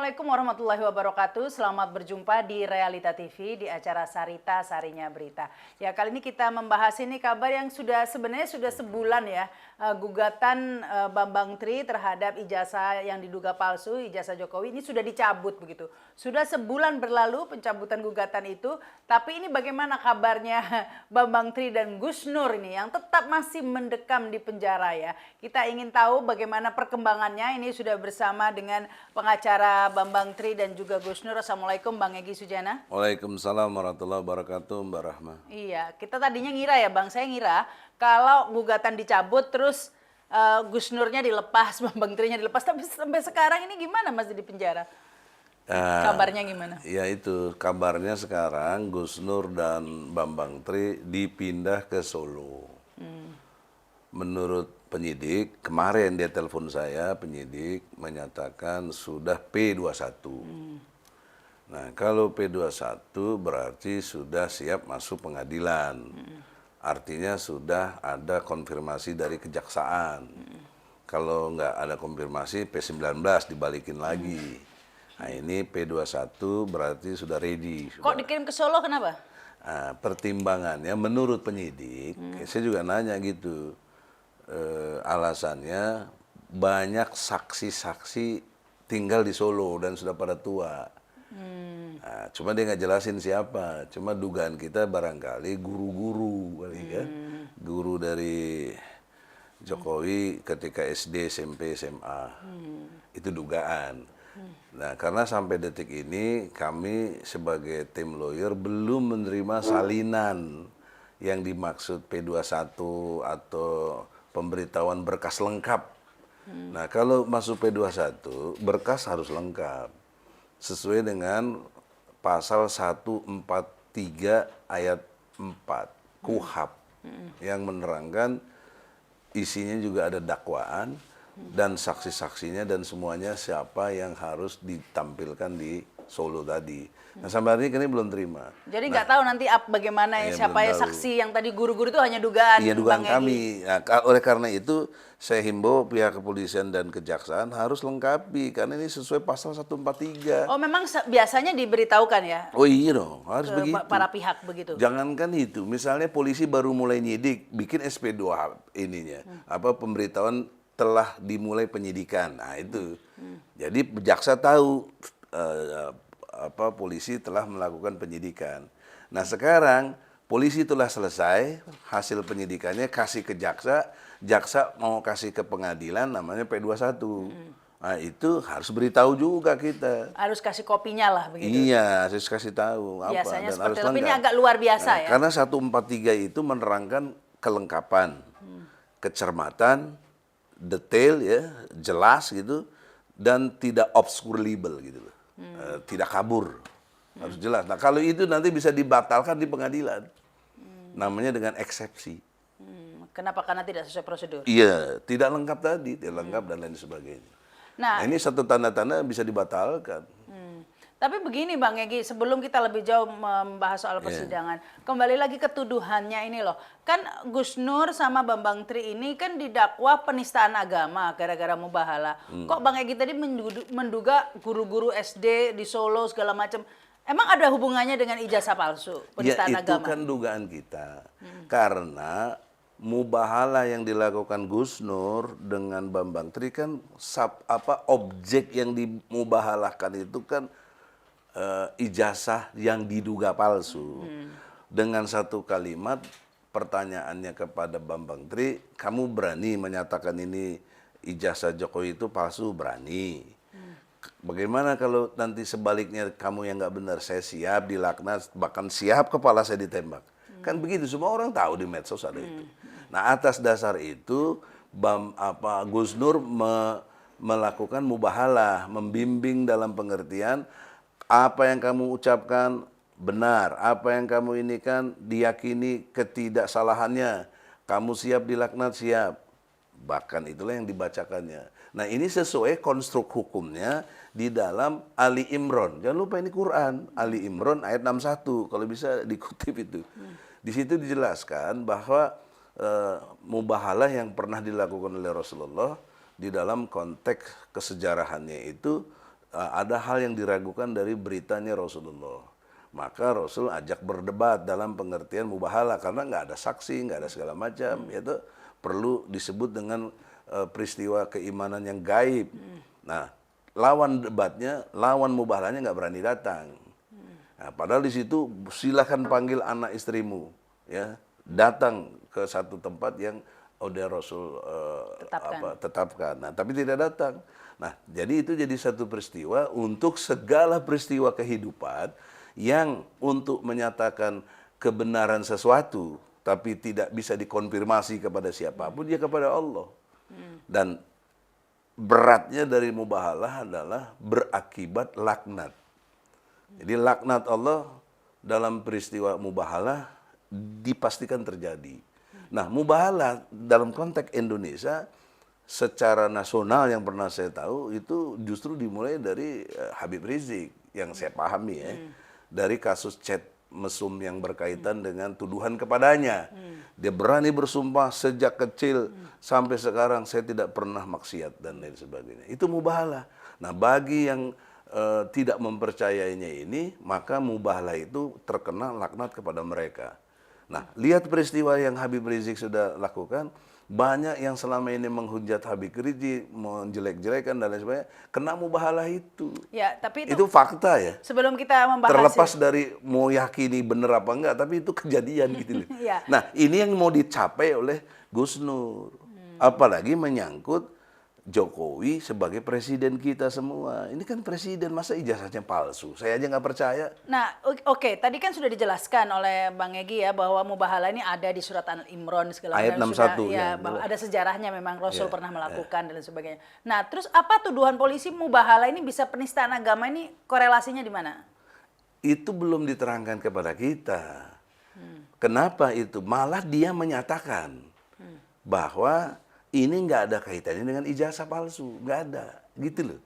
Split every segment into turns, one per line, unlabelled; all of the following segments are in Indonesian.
Assalamualaikum warahmatullahi wabarakatuh. Selamat berjumpa di Realita TV di acara Sarita Sarinya Berita. Ya, kali ini kita membahas ini kabar yang sebenarnya sudah sebulan ya, gugatan Bambang Tri terhadap ijazah yang diduga palsu, ijazah Jokowi ini sudah dicabut begitu. Sudah sebulan berlalu pencabutan gugatan itu, tapi ini bagaimana kabarnya Bambang Tri dan Gus Nur ini yang tetap masih mendekam di penjara ya. Kita ingin tahu bagaimana perkembangannya. Ini sudah bersama dengan pengacara Bambang Tri dan juga Gus Nur. Assalamualaikum Bang Egy Sujana.
Waalaikumsalam warahmatullahi wabarakatuh, Mbak Rahma.
Iya, kita tadinya ngira ya Bang, saya ngira kalau gugatan dicabut terus Gus Nurnya dilepas, Bambang Trinya dilepas, tapi sampai sekarang ini gimana masih di penjara? Kabarnya gimana?
Ya itu, kabarnya sekarang Gus Nur dan Bambang Tri dipindah ke Solo. Menurut penyidik, kemarin dia telepon saya, penyidik menyatakan sudah P21. Nah, kalau P21 berarti sudah siap masuk pengadilan. Artinya sudah ada konfirmasi dari kejaksaan. Kalau nggak ada konfirmasi, P19 dibalikin lagi. Nah, ini P21 berarti sudah ready.
Kok dikirim ke Solo kenapa?
Nah, pertimbangannya menurut penyidik, saya juga nanya gitu. Alasannya banyak saksi-saksi tinggal di Solo dan sudah pada tua. Nah, cuma dia nggak jelasin siapa. Cuma dugaan kita barangkali guru-guru kali ya, guru dari Jokowi ketika SD, SMP, SMA. Itu dugaan. Nah, karena sampai detik ini kami sebagai tim lawyer belum menerima salinan yang dimaksud P21 atau pemberitahuan berkas lengkap. Nah, kalau masuk P21, berkas harus lengkap. Sesuai dengan pasal 143 ayat 4 KUHP yang menerangkan isinya juga ada dakwaan dan saksi-saksinya dan semuanya siapa yang harus ditampilkan di Solo tadi. Nah, sampai hari ini belum terima.
Jadi nggak tahu nanti bagaimana ya, siapa ya saksi yang tadi guru-guru itu hanya dugaan.
Iya, dugaan kami. Nah, oleh karena itu saya himbau pihak kepolisian dan kejaksaan harus lengkapi karena ini sesuai pasal 143.
Oh, memang biasanya diberitahukan ya?
Oh iya dong, harus
ke
begitu.
Para pihak begitu.
Jangankan itu, misalnya polisi baru mulai nyidik, bikin SP2 ininya, pemberitahuan telah dimulai penyidikan. Nah, itu. Jadi jaksa tahu polisi telah melakukan penyidikan. Nah, sekarang polisi telah selesai hasil penyidikannya, kasih ke jaksa, jaksa mau kasih ke pengadilan namanya P21. Nah, itu harus beritahu juga kita.
Harus kasih kopinya lah begitu.
Iya, harus kasih tahu
Biasanya
dan
seperti
harus
itu, tapi ini
lengkap.
agak luar biasa ya.
Karena 143 itu menerangkan kelengkapan, kecermatan, detail ya, jelas gitu, dan tidak obscurable gitu loh. Tidak kabur. Harus jelas. Nah, kalau itu nanti bisa dibatalkan di pengadilan. Namanya dengan eksepsi.
Kenapa? Karena tidak sesuai prosedur.
Iya, tidak lengkap tadi, tidak lengkap dan lain sebagainya.
Nah,
ini satu tanda-tanda bisa dibatalkan.
Tapi begini Bang Egy, sebelum kita lebih jauh membahas soal persidangan, kembali lagi ke tuduhannya ini loh. Kan Gus Nur sama Bambang Tri ini kan didakwa penistaan agama gara-gara mubahalah. Kok Bang Egy tadi menduga guru-guru SD di Solo segala macam, emang ada hubungannya dengan ijazah palsu, penistaan agama?
Ya itu kan dugaan kita. Karena mubahalah yang dilakukan Gus Nur dengan Bambang Tri kan objek yang dimubahalahkan itu kan ijazah yang diduga palsu. Dengan satu kalimat pertanyaannya kepada Bambang Tri, kamu berani menyatakan ini ijazah Jokowi itu palsu? Berani. Bagaimana kalau nanti sebaliknya kamu yang nggak benar? Saya siap dilaknat, bahkan siap kepala saya ditembak. Kan begitu, semua orang tahu di medsos ada itu. Nah, atas dasar itu Gus Nur melakukan mubahalah, membimbing dalam pengertian apa yang kamu ucapkan benar, apa yang kamu ini kan diyakini ketidaksalahannya, kamu siap dilaknat, siap. Bahkan itulah yang dibacakannya. Nah, ini sesuai konstruk hukumnya di dalam Ali Imran. Jangan lupa ini Quran, Ali Imran ayat 61, kalau bisa dikutip itu. Di situ dijelaskan bahwa mubahalah yang pernah dilakukan oleh Rasulullah di dalam konteks kesejarahannya itu ada hal yang diragukan dari beritanya Rasulullah. Maka Rasul ajak berdebat dalam pengertian mubahalah karena nggak ada saksi, nggak ada segala macam, itu perlu disebut dengan peristiwa keimanan yang gaib. Nah, lawan debatnya, lawan mubahalahnya nggak berani datang. Nah, padahal di situ silakan panggil anak istrimu, ya, datang ke satu tempat yang udah Rasul tetapkan. Nah, tapi tidak datang. Nah, jadi itu jadi satu peristiwa untuk segala peristiwa kehidupan yang untuk menyatakan kebenaran sesuatu tapi tidak bisa dikonfirmasi kepada siapapun, ya kepada Allah. Dan beratnya dari mubahalah adalah berakibat laknat. Jadi laknat Allah dalam peristiwa mubahalah dipastikan terjadi. Nah, mubahalah dalam konteks Indonesia secara nasional yang pernah saya tahu itu justru dimulai dari Habib Rizik yang saya pahami ya. Dari kasus chat mesum yang berkaitan dengan tuduhan kepadanya. Dia berani bersumpah sejak kecil sampai sekarang saya tidak pernah maksiat dan lain sebagainya. Itu mubahalah. Nah, bagi yang tidak mempercayainya ini, maka mubahalah itu terkena laknat kepada mereka. Nah, lihat peristiwa yang Habib Rizik sudah lakukan. Banyak yang selama ini menghujat Habib Rizik, menjelek-jelekan dan lain sebagainya, kena mubahalah itu.
Ya, tapi
itu fakta ya.
Sebelum kita membahas
terlepas dari mau yakini bener apa enggak, tapi itu kejadian gitu loh.
Ya.
Nah, ini yang mau dicapai oleh Gus Nur. Apalagi menyangkut Jokowi sebagai presiden kita semua. Ini kan presiden, masa ijazahnya palsu? Saya aja nggak percaya.
Nah, oke, tadi kan sudah dijelaskan oleh Bang Egy ya bahwa mubahalah ini ada di surat Al-Imran segala
Ayat
macam.
61
Ya,
ya,
bahwa ada sejarahnya memang Rasul
Ya,
pernah melakukan dan lain sebagainya. Nah, terus apa tuduhan polisi mubahalah ini bisa penistaan agama ini korelasinya di mana?
Itu belum diterangkan kepada kita. Kenapa itu? Malah dia menyatakan bahwa ini nggak ada kaitannya dengan ijazah palsu, nggak ada, gitu loh.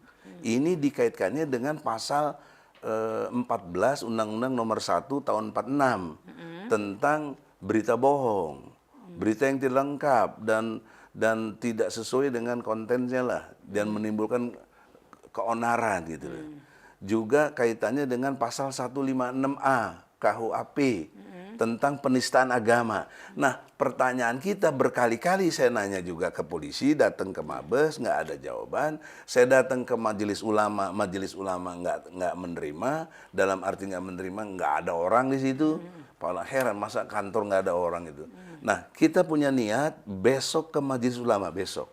Ini dikaitkannya dengan pasal 14 Undang-Undang Nomor 1 Tahun 46 tentang berita bohong, berita yang tidak lengkap dan tidak sesuai dengan kontennya lah, dan menimbulkan keonaran gitu loh. Juga kaitannya dengan pasal 156A KUHP tentang penistaan agama. Nah, pertanyaan kita berkali-kali saya nanya juga ke polisi, datang ke Mabes nggak ada jawaban. Saya datang ke majelis ulama nggak menerima. Dalam arti nggak menerima, nggak ada orang di situ. Malah heran, masa kantor nggak ada orang itu. Nah, kita punya niat besok ke majelis ulama besok.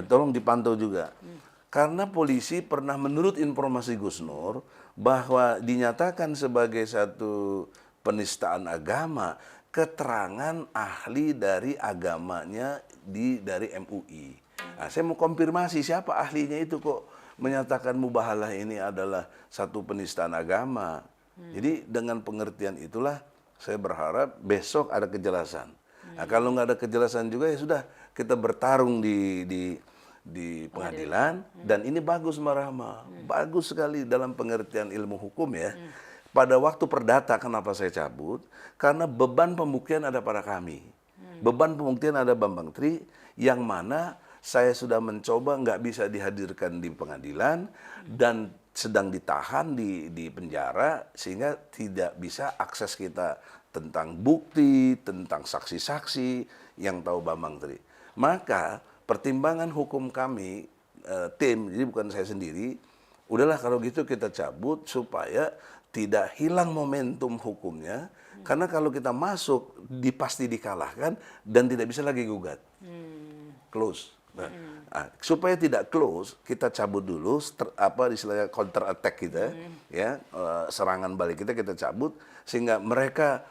Tolong dipantau juga. Karena polisi pernah menurut informasi Gus Nur bahwa dinyatakan sebagai satu penistaan agama, keterangan ahli dari agamanya dari MUI. Nah, saya mau konfirmasi siapa ahlinya itu kok menyatakan mubahalah ini adalah satu penistaan agama. Jadi dengan pengertian itulah saya berharap besok ada kejelasan. Nah, kalau nggak ada kejelasan juga ya sudah kita bertarung di pengadilan dan ini bagus Mbak Rahma, bagus sekali dalam pengertian ilmu hukum ya. Pada waktu perdata kenapa saya cabut? Karena beban pembuktian ada pada kami. Beban pembuktian ada Bambang Tri yang mana saya sudah mencoba nggak bisa dihadirkan di pengadilan dan sedang ditahan di penjara sehingga tidak bisa akses kita tentang bukti, tentang saksi-saksi yang tahu Bambang Tri. Maka pertimbangan hukum kami, tim, jadi bukan saya sendiri, udahlah kalau gitu kita cabut supaya tidak hilang momentum hukumnya, karena kalau kita masuk pasti dikalahkan dan tidak bisa lagi gugat. Close. Nah, supaya tidak close, kita cabut dulu, istilahnya counter attack kita, ya, serangan balik kita cabut sehingga mereka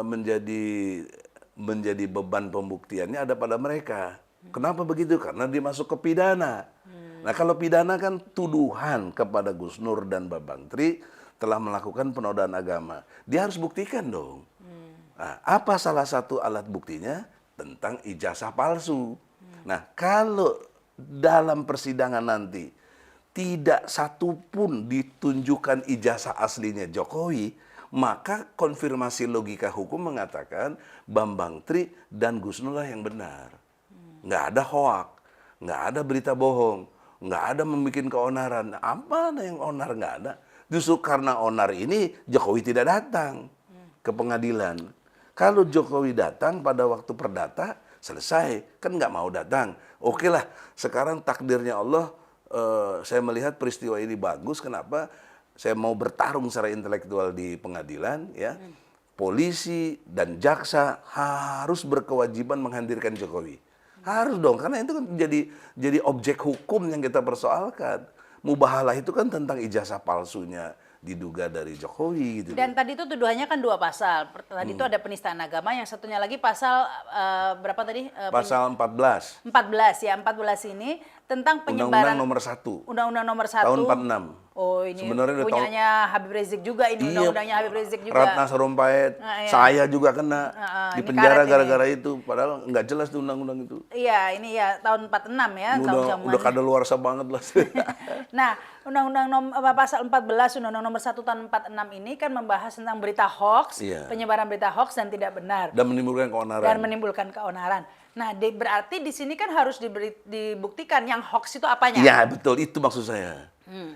menjadi beban pembuktiannya ada pada mereka. Kenapa begitu? Karena dia masuk ke pidana. Nah, kalau pidana kan tuduhan kepada Gus Nur dan Bambang Tri telah melakukan penodaan agama. Dia harus buktikan dong. Nah, apa salah satu alat buktinya? Tentang ijazah palsu. Nah, kalau dalam persidangan nanti tidak satupun ditunjukkan ijazah aslinya Jokowi, maka konfirmasi logika hukum mengatakan Bambang Tri dan Gus Nur lah yang benar. Nggak ada hoak, nggak ada berita bohong, nggak ada membuat keonaran. Apa yang onar nggak ada? Justru karena onar ini Jokowi tidak datang ke pengadilan. Kalau Jokowi datang pada waktu perdata, selesai. Kan nggak mau datang. Oke lah, sekarang takdirnya Allah, saya melihat peristiwa ini bagus. Kenapa? Saya mau bertarung secara intelektual di pengadilan, ya. Polisi dan jaksa harus berkewajiban menghadirkan Jokowi. Harus dong, karena itu kan jadi objek hukum yang kita persoalkan. Mubahalah itu kan tentang ijazah palsunya diduga dari Jokowi gitu.
Dan tadi itu tuduhannya kan 2 pasal. Tadi itu ada penistaan agama, yang satunya lagi pasal berapa tadi?
Pasal 14.
14 ya, 14 ini tentang penyebaran
Undang-Undang nomor 1.
Undang-Undang nomor 1
tahun 46.
Oh, ini
Sebenarnya udah
punyanya Habib Rizik juga, ini
Iya,
undang-undangnya Habib Rizik juga.
Ratna Sarumpait,
iya.
saya juga kena di
ini
penjara
karet ini.
gara-gara itu. Padahal nggak jelas tuh undang-undang itu.
Iya, ini ya tahun 46 ya, tahun zaman.
Udah kadaluarsa banget lah.
Nah, pasal 14 Undang-Undang nomor 1 tahun 46 ini kan membahas tentang berita hoax,
Iya.
penyebaran berita hoax dan tidak benar.
Dan menimbulkan keonaran.
Nah, berarti di sini kan harus dibuktikan yang hoax itu apanya?
Iya, betul. Itu maksud saya.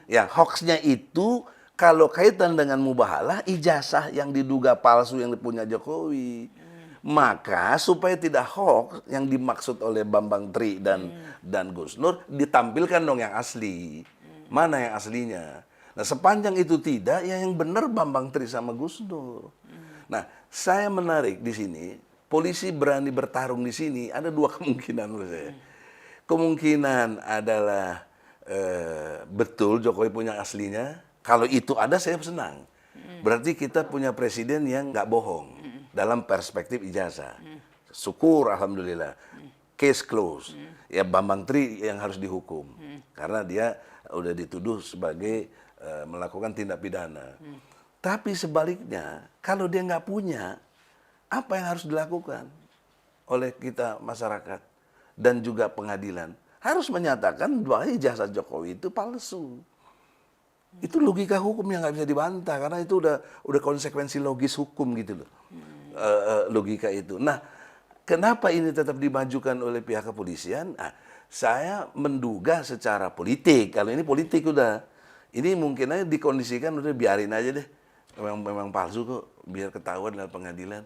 Yang hoaxnya itu kalau kaitan dengan mubahalah, ijazah yang diduga palsu yang dipunya Jokowi. Maka supaya tidak hoax yang dimaksud oleh Bambang Tri dan Gus Nur, ditampilkan dong yang asli. Mana yang aslinya? Nah, sepanjang itu tidak, ya yang benar Bambang Tri sama Gus Nur. Nah, saya menarik di sini, polisi berani bertarung di sini, ada 2 kemungkinan menurut saya. Kemungkinan adalah betul Jokowi punya aslinya. Kalau itu ada, saya senang. Berarti kita punya presiden yang nggak bohong dalam perspektif ijazah. Syukur, alhamdulillah. Case close. Ya Bambang Tri yang harus dihukum karena dia udah dituduh sebagai melakukan tindak pidana. Tapi sebaliknya, kalau dia nggak punya, apa yang harus dilakukan oleh kita masyarakat dan juga pengadilan? Harus menyatakan bahwa ijazah Jokowi itu palsu. Itu logika hukum yang nggak bisa dibantah karena itu udah konsekuensi logis hukum gitu loh. Logika itu. Nah, kenapa ini tetap dimajukan oleh pihak kepolisian? Nah, saya menduga secara politik. Kalau ini politik udah, ini mungkin aja dikondisikan udah biarin aja deh. Memang palsu kok, biar ketahuan dalam pengadilan.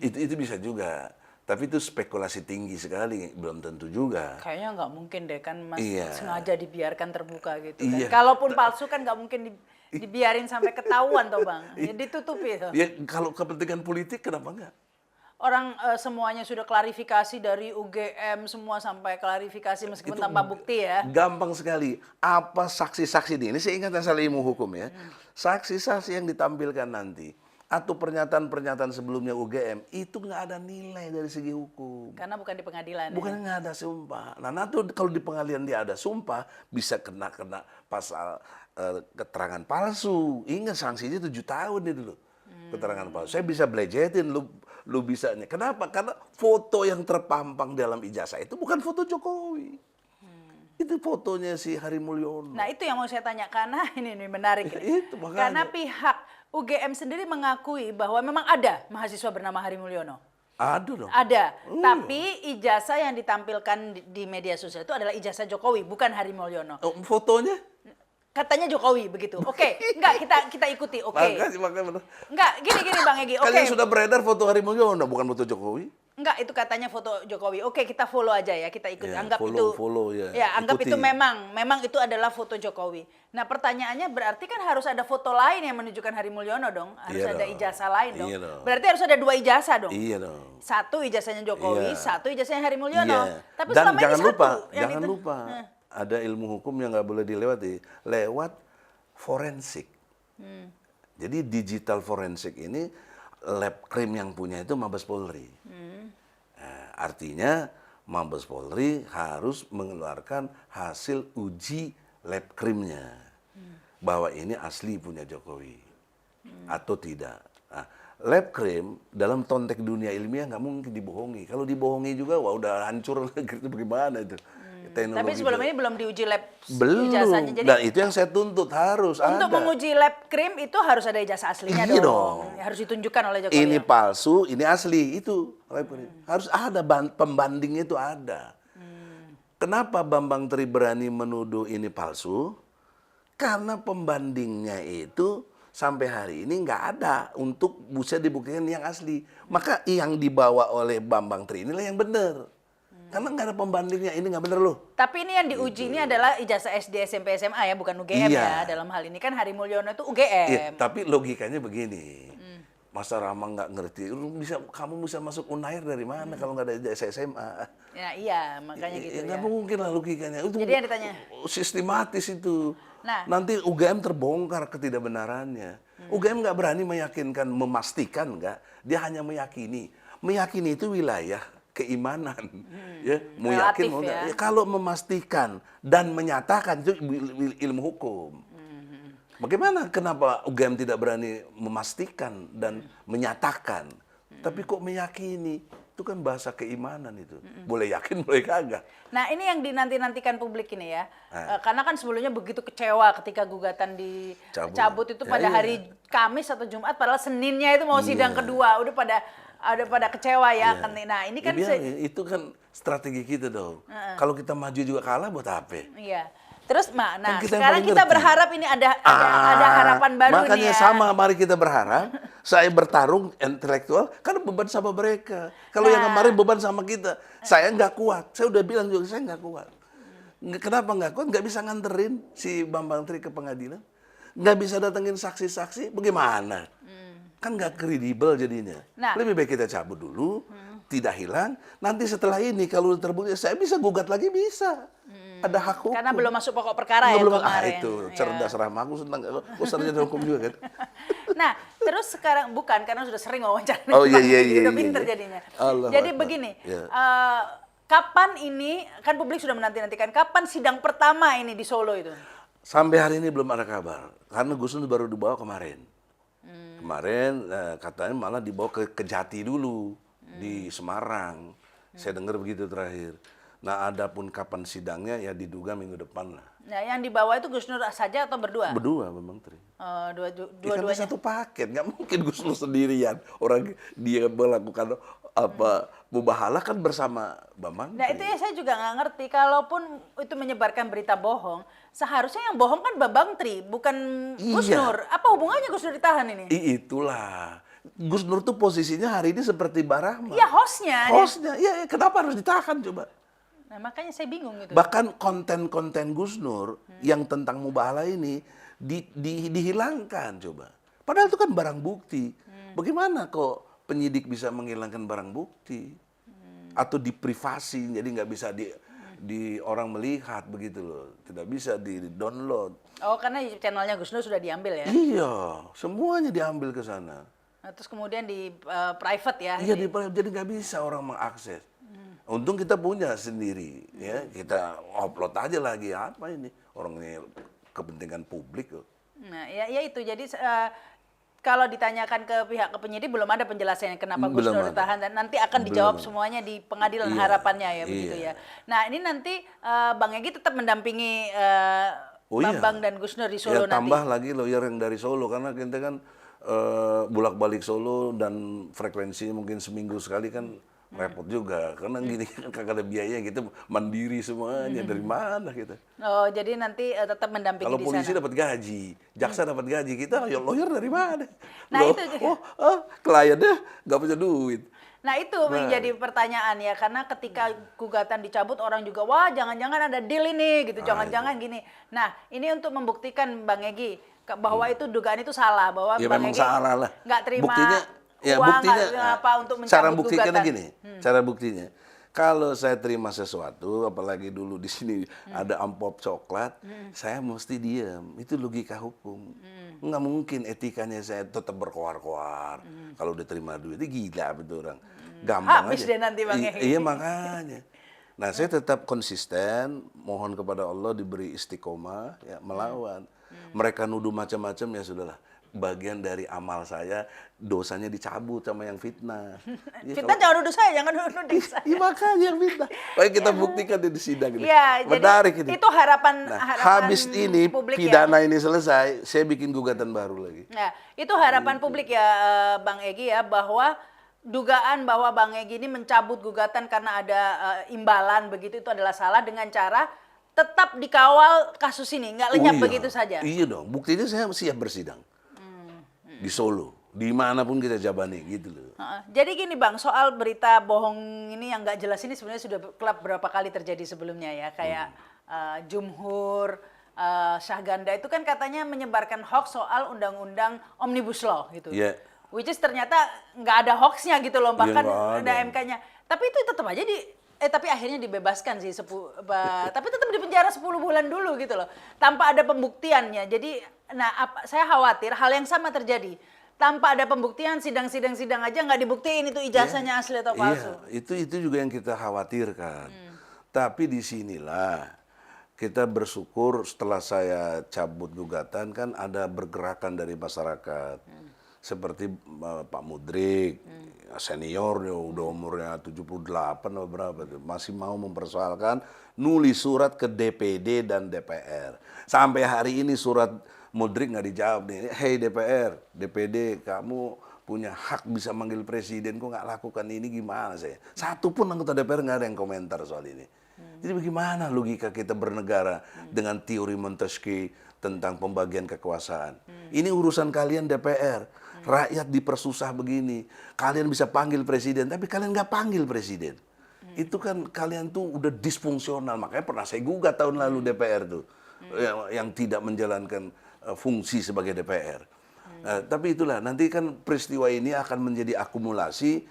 Itu bisa juga. Tapi itu spekulasi tinggi sekali, belum tentu juga.
Kayaknya nggak mungkin deh kan, Mas,
Iya.
sengaja dibiarkan terbuka gitu kan.
Iya.
Kalaupun palsu kan nggak mungkin dibiarin sampai ketahuan toh Bang. Ya ditutupi tuh.
Ya kalau kepentingan politik kenapa enggak?
Orang semuanya sudah klarifikasi dari UGM semua sampai klarifikasi meskipun tanpa bukti ya.
Gampang sekali. Apa saksi-saksi ini saya ingat asal ilmu hukum ya. Saksi-saksi yang ditampilkan nanti atau pernyataan-pernyataan sebelumnya UGM itu nggak ada nilai dari segi hukum.
Karena bukan di pengadilan.
Bukan nggak ada sumpah. Nah, nanti kalau di pengadilan dia ada sumpah, bisa kena pasal keterangan palsu. Ingat sanksinya 7 tahun itu loh. Keterangan palsu. Saya bisa belejetin, lu bisanya. Kenapa? Karena foto yang terpampang dalam ijazah itu bukan foto Jokowi. Itu fotonya si Hari Mulyono.
Nah, itu yang mau saya tanya karena ini menarik.
Itu makanya.
Karena pihak UGM sendiri mengakui bahwa memang ada mahasiswa bernama Hari Mulyono.
Ada dong.
Ada, tapi ijazah yang ditampilkan di media sosial itu adalah ijazah Jokowi, bukan Hari Mulyono.
Oh, fotonya?
Katanya Jokowi begitu. Oke, enggak kita ikuti. Oke.
Makanya benar.
Enggak, gini Bang Egy. Oke.
Kalian sudah beredar foto Hari Mulyono, bukan foto Jokowi?
Enggak, itu katanya foto Jokowi. Oke, kita follow aja ya, kita ikuti.
Ya,
Anggap
follow,
itu.
ya.
Ya, anggap
Ikuti.
itu memang itu adalah foto Jokowi. Nah, pertanyaannya berarti kan harus ada foto lain yang menunjukkan Hari Mulyono dong. Harus
Iya
ada
dong.
ijazah lain dong.
Iya dong.
Berarti harus ada 2 ijazah dong.
Iya dong.
Satu ijazahnya Jokowi,
Iya.
satu ijazahnya Hari Mulyono.
Iya.
Tapi
Dan
selama
jangan
ini
lupa,
satu yang
jangan
itu.
lupa, ada ilmu hukum yang nggak boleh dilewati, lewat forensik. Jadi digital forensik ini lab krim yang punya itu Mabes Polri. Nah, artinya Mabes Polri harus mengeluarkan hasil uji lab krimnya bahwa ini asli punya Jokowi atau tidak. Nah, lab krim dalam konteks dunia ilmiah nggak mungkin dibohongi. Kalau dibohongi juga, wah udah hancur itu bagaimana itu. Teknologi
Tapi sebelum ini belum diuji lab
belum.
ijazahnya. Jadi
Dan itu yang saya tuntut harus
untuk
ada.
menguji lab krim itu harus ada ijazah aslinya
Iya
dong.
dong.
Harus ditunjukkan oleh Jokowi.
Ini palsu, ini asli, itu lab krim. Harus ada pembandingnya itu ada. Kenapa Bambang Tri berani menuduh ini palsu? Karena pembandingnya itu sampai hari ini nggak ada untuk bisa dibuktikan yang asli. Maka yang dibawa oleh Bambang Tri inilah yang benar. Karena nggak ada pembandingnya, ini nggak benar loh.
Tapi ini yang diuji ini adalah ijazah SD, SMP, SMA ya, bukan UGM ya. Dalam hal ini kan Hari Mulyono itu UGM.
Iya, tapi logikanya begini. Masa Rama nggak ngerti, kamu bisa masuk Unair dari mana kalau nggak ada ijazah SMA?
Ya iya, makanya gitu
Nggak
ya.
mungkin lah logikanya. Itu
Jadi yang ditanya.
sistematis itu.
Nah.
Nanti UGM terbongkar ketidakbenarannya. UGM nggak berani meyakinkan, memastikan nggak. Dia hanya meyakini. Meyakini itu wilayah keimanan. Ya, mau
Relatif
yakin mau nggak. Ya, kalau memastikan dan menyatakan itu ilmu hukum. Bagaimana kenapa UGM tidak berani memastikan dan menyatakan? Tapi kok meyakini? Itu kan bahasa keimanan itu. Boleh yakin, boleh kagak.
Nah ini yang dinanti-nantikan publik ini ya. Karena kan sebelumnya begitu kecewa ketika gugatan dicabut itu
Ya,
pada
iya.
hari Kamis atau Jumat, padahal Seninnya itu mau sidang kedua. Udah pada kecewa ya. Nah ini kan
itu kan strategi kita dong. Kalau kita maju juga kalah buat apa?
iya. Terus nah
Kan kita yang
sekarang
paling
kita
ngerti.
berharap ini ada harapan baru nih
Makanya
ya.
sama, mari kita berharap. Saya bertarung intelektual, karena beban sama mereka. Kalau yang kemarin beban sama kita, saya nggak kuat. Saya udah bilang juga, saya nggak kuat. Kenapa nggak kuat? Nggak bisa nganterin si Bambang Tri ke pengadilan. Nggak bisa datengin saksi-saksi, bagaimana? Kan nggak kredibel jadinya.
Nah.
Lebih baik kita cabut dulu, tidak hilang. Nanti setelah ini kalau terbukti, saya bisa gugat lagi, bisa. Ada hak hukum.
Karena belum masuk pokok perkara ya
Belum,
kemarin.
itu
Ya.
cerdas Rahma, aku senang. Aku sarjana hukum juga kan.
Nah, terus sekarang bukan karena sudah sering wawancara.
Oh, iya,
Udah
iya,
pinter
iya.
jadinya.
Allah
Jadi
Akbar.
begini,
Ya.
kapan ini kan publik sudah menanti-nantikan kapan sidang pertama ini di Solo itu?
Sampai hari ini belum ada kabar. Karena Gus Nur baru dibawa kemarin. Kemarin katanya malah dibawa ke Kejati dulu di Semarang. Saya dengar begitu terakhir. Nah, adapun kapan sidangnya ya diduga minggu depan lah.
Nah, yang dibawa itu Gus Nur saja atau berdua?
Berdua Bambang Tri.
Oh,
Ya, kan
dua-duanya.
satu paket, nggak mungkin Gus Nur sendirian. Orang dia melakukan mubahalah kan bersama Bambang
Nah,
Tri.
itu ya saya juga nggak ngerti. Kalaupun itu menyebarkan berita bohong, seharusnya yang bohong kan Bambang Tri, bukan Gus
Iya.
Nur. Apa hubungannya Gus Nur ditahan ini?
Itulah. Gus Nur tuh posisinya hari ini seperti Barahma.
Iya, hostnya.
Hostnya, iya, kenapa harus ditahan coba?
Nah, makanya saya bingung gitu.
Bahkan konten-konten Gus Nur yang tentang mubahalah ini dihilangkan coba. Padahal itu kan barang bukti. Bagaimana kok penyidik bisa menghilangkan barang bukti? Atau diprivasi, jadi nggak bisa di orang melihat begitu loh. Tidak bisa di-download.
Oh, karena channelnya Gus Nur sudah diambil ya?
Iya, semuanya diambil ke sana.
Nah, terus kemudian di private ya?
Iya, jadi nggak bisa orang mengakses. Untung kita punya sendiri, ya kita upload aja lagi apa ini orang ini kepentingan publik kok.
Nah, ya itu. Jadi kalau ditanyakan ke pihak penyidik belum ada penjelasannya kenapa Gus
Belum
Nur
ada.
ditahan dan nanti akan dijawab
Belum.
semuanya di pengadilan
Iya,
harapannya ya begitu
iya.
ya. Nah, ini nanti Bang Egy tetap mendampingi
Oh iya.
Bambang dan Gus Nur di
Ya
Solo nanti.
tambah lagi lawyer yang dari Solo karena kita kan bolak-balik Solo dan frekuensi mungkin seminggu sekali kan repot juga karena gini kan kagak ada biaya gitu mandiri semuanya dari mana kita.
Oh, jadi nanti tetap mendampingi
Kalau
di
polisi
sana.
dapat gaji, jaksa dapat gaji, kita lawyer dari mana?
Nah,
Loh,
itu juga.
kliennya nggak punya duit.
Nah, itu menjadi pertanyaan ya, karena ketika gugatan dicabut orang juga wah jangan-jangan ada deal ini gitu, jangan-jangan gini. Nah, ini untuk membuktikan Bang Egy bahwa itu dugaan itu salah, bahwa
Ya
Bang
memang
Egy
salah lah.
nggak terima
Buktinya, ya
uang,
buktinya,
nggak terima apa untuk
cara
mencabut
buktikannya
gugatan.
gini, cara buktinya. Kalau saya terima sesuatu, apalagi dulu di sini ada amplop coklat, saya mesti diam. Itu logika hukum. Nggak mungkin etikanya saya tetap berkoar-koar. Kalau udah terima duit, itu gila betul orang. Gampang
Habis
aja.
deh nanti Bang Egy.
Iya makanya. Nah saya tetap konsisten, mohon kepada Allah diberi istiqomah, ya melawan. Mereka nuduh macam-macam ya sudahlah. Bagian dari amal saya, dosanya dicabut sama yang fitnah. Ya,
Fitnah jangan nuduh saya, jangan nuduh saya.
iya makanya yang fitnah. Baik kita buktikan di sidang ini.
Iya,
Menarik
jadi
ini.
itu harapan
Nah,
harapan
habis ini
publik ya.
pidana ini selesai, saya bikin gugatan baru lagi.
Nah, itu harapan publik ya Bang Egy ya, bahwa dugaan bahwa Bang Egy ini mencabut gugatan karena ada imbalan begitu itu adalah salah dengan cara tetap dikawal kasus ini, nggak lenyap begitu saja.
Iya dong, buktinya saya siap bersidang di Solo, dimanapun kita jabani gitu loh.
Jadi gini Bang, soal berita bohong ini yang nggak jelas ini sebenarnya sudah kelak berapa kali terjadi sebelumnya ya, kayak Jumhur, Syahganda itu kan katanya menyebarkan hoax soal undang-undang Omnibus Law gitu.
Iya.
Which is ternyata nggak ada hoaxnya gitu loh, bahkan
nggak
ada
ada.
MK-nya. Tapi itu tetap aja tapi akhirnya dibebaskan sih, tapi tetap di penjara 10 bulan dulu gitu loh, tanpa ada pembuktiannya. Jadi, saya khawatir hal yang sama terjadi. Tanpa ada pembuktian, sidang aja nggak dibuktiin itu ijazahnya asli atau palsu.
Iya, itu juga yang kita khawatirkan. Tapi disinilah kita bersyukur setelah saya cabut gugatan kan ada bergerakan dari masyarakat. Seperti Pak Mudrik, senior udah umurnya 78 atau berapa tuh, masih mau mempersoalkan nulis surat ke DPD dan DPR. Sampai hari ini surat Mudrik nggak dijawab nih. Hey DPR, DPD, kamu punya hak bisa manggil presiden, kok nggak lakukan ini, gimana saya? Satu pun anggota DPR nggak ada yang komentar soal ini. Jadi bagaimana logika kita bernegara dengan teori Montesquieu tentang pembagian kekuasaan? Ini urusan kalian DPR. Rakyat dipersusah begini. Kalian bisa panggil presiden, tapi kalian nggak panggil presiden. Itu kan kalian tuh udah disfungsional. Makanya pernah saya gugat tahun lalu DPR tuh. Yang tidak menjalankan fungsi sebagai DPR. Tapi itulah, nanti kan peristiwa ini akan menjadi akumulasi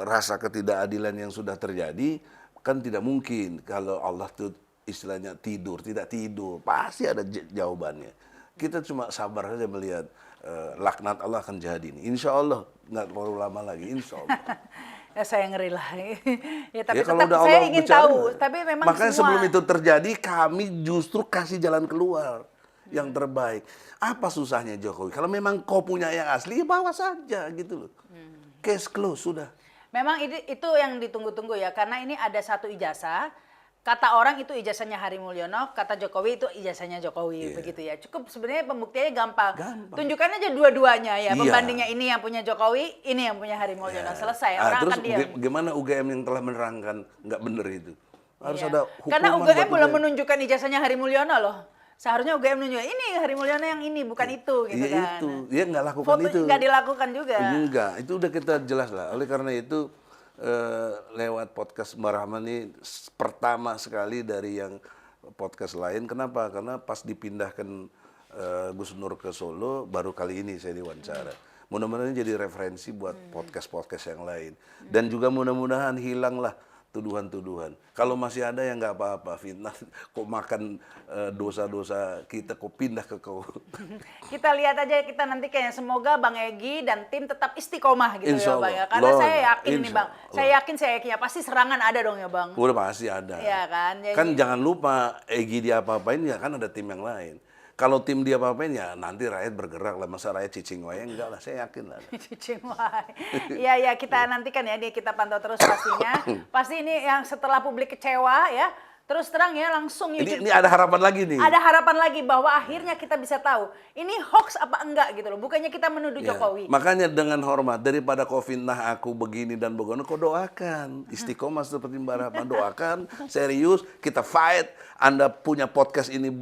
rasa ketidakadilan yang sudah terjadi. Kan tidak mungkin kalau Allah tuh istilahnya tidak tidur. Pasti ada jawabannya. Kita cuma sabar saja melihat laknat Allah akan jadi ini. Insya Allah nggak terlalu lama lagi, insya Allah.
Ya saya ngeri lah. Ya tapi
kalau
tetap
udah
saya
Allah
ingin
bicara,
tahu. Tapi memang
makanya
semua...
sebelum itu terjadi kami justru kasih jalan keluar yang terbaik. Apa susahnya Jokowi? Kalau memang kau punya yang asli, ya bawa saja gitu loh. Case close sudah.
Memang itu yang ditunggu-tunggu ya, karena ini ada satu ijazah. Kata orang itu ijazahnya Hari Mulyono, kata Jokowi itu ijazahnya Jokowi, begitu ya. Cukup sebenarnya pembuktiannya gampang. Tunjukkan aja dua-duanya ya, pembandingnya ini yang punya Jokowi, ini yang punya Hari Mulyono. Selesai, orang
terus
akan diam.
Gimana UGM yang telah menerangkan nggak bener itu? Harus ada hukuman.
Karena UGM belum menunjukkan ijazahnya Hari Mulyono loh. Seharusnya UGM menunjukkan ini Hari Mulyono yang ini, bukan itu gitu kan.
Itu, dia nggak lakukan
Foto
itu.
nggak dilakukan juga.
Enggak, itu udah kita jelas lah. Oleh karena itu lewat podcast Mbak Rahman ini pertama sekali dari yang podcast lain. Kenapa? Karena pas dipindahkan Gus Nur ke Solo, baru kali ini saya diwawancara. Mudah-mudahan jadi referensi buat podcast-podcast yang lain. Dan juga mudah-mudahan hilanglah tuduhan-tuduhan. Kalau masih ada yang nggak apa-apa, fitnah, kok makan dosa-dosa kita, kok pindah ke kau.
Kita lihat aja, kita nanti kayaknya semoga Bang Egy dan tim tetap istiqomah gitu ya Bang ya. Karena
Allah.
saya yakin nih Bang, saya yakin ya pasti serangan ada dong ya Bang.
Udah pasti ada.
Iya kan. Jadi...
Kan jangan lupa Egy dia apa-apain ya kan ada tim yang lain. Kalau tim dia apa-apain ya nanti rakyat bergerak lah. Masa rakyat cicing wae enggak lah, saya yakin lah.
Cicing wae. Iya kita nantikan ya, kita pantau terus pastinya. Pasti ini yang setelah publik kecewa ya, terus terang ya langsung YouTube.
Ini ada harapan lagi nih.
Ada harapan lagi bahwa akhirnya kita bisa tahu ini hoax apa enggak gitu loh. Bukannya kita menuduh Jokowi.
Makanya dengan hormat, daripada kau fitnah aku begini dan begono, kau doakan. Istiqomah seperti Mbak Rahman, doakan serius, kita fight. Anda punya podcast ini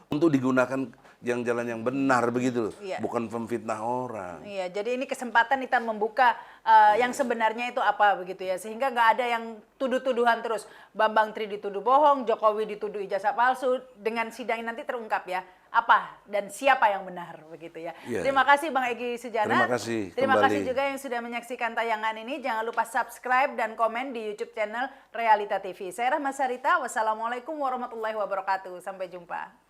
untuk digunakan yang jalan yang benar begitu loh, bukan memfitnah orang.
Iya, jadi ini kesempatan kita membuka yang sebenarnya itu apa begitu ya, sehingga nggak ada yang tuduh-tuduhan terus. Bambang Tri dituduh bohong, Jokowi dituduh ijazah palsu. Dengan sidang nanti terungkap ya apa dan siapa yang benar begitu ya. Terima kasih Bang Egy Sujana.
Terima kasih.
Terima kasih juga yang sudah menyaksikan tayangan ini. Jangan lupa subscribe dan komen di YouTube channel Realita TV. Saya Rahma Sarita. Wassalamualaikum warahmatullahi wabarakatuh. Sampai jumpa.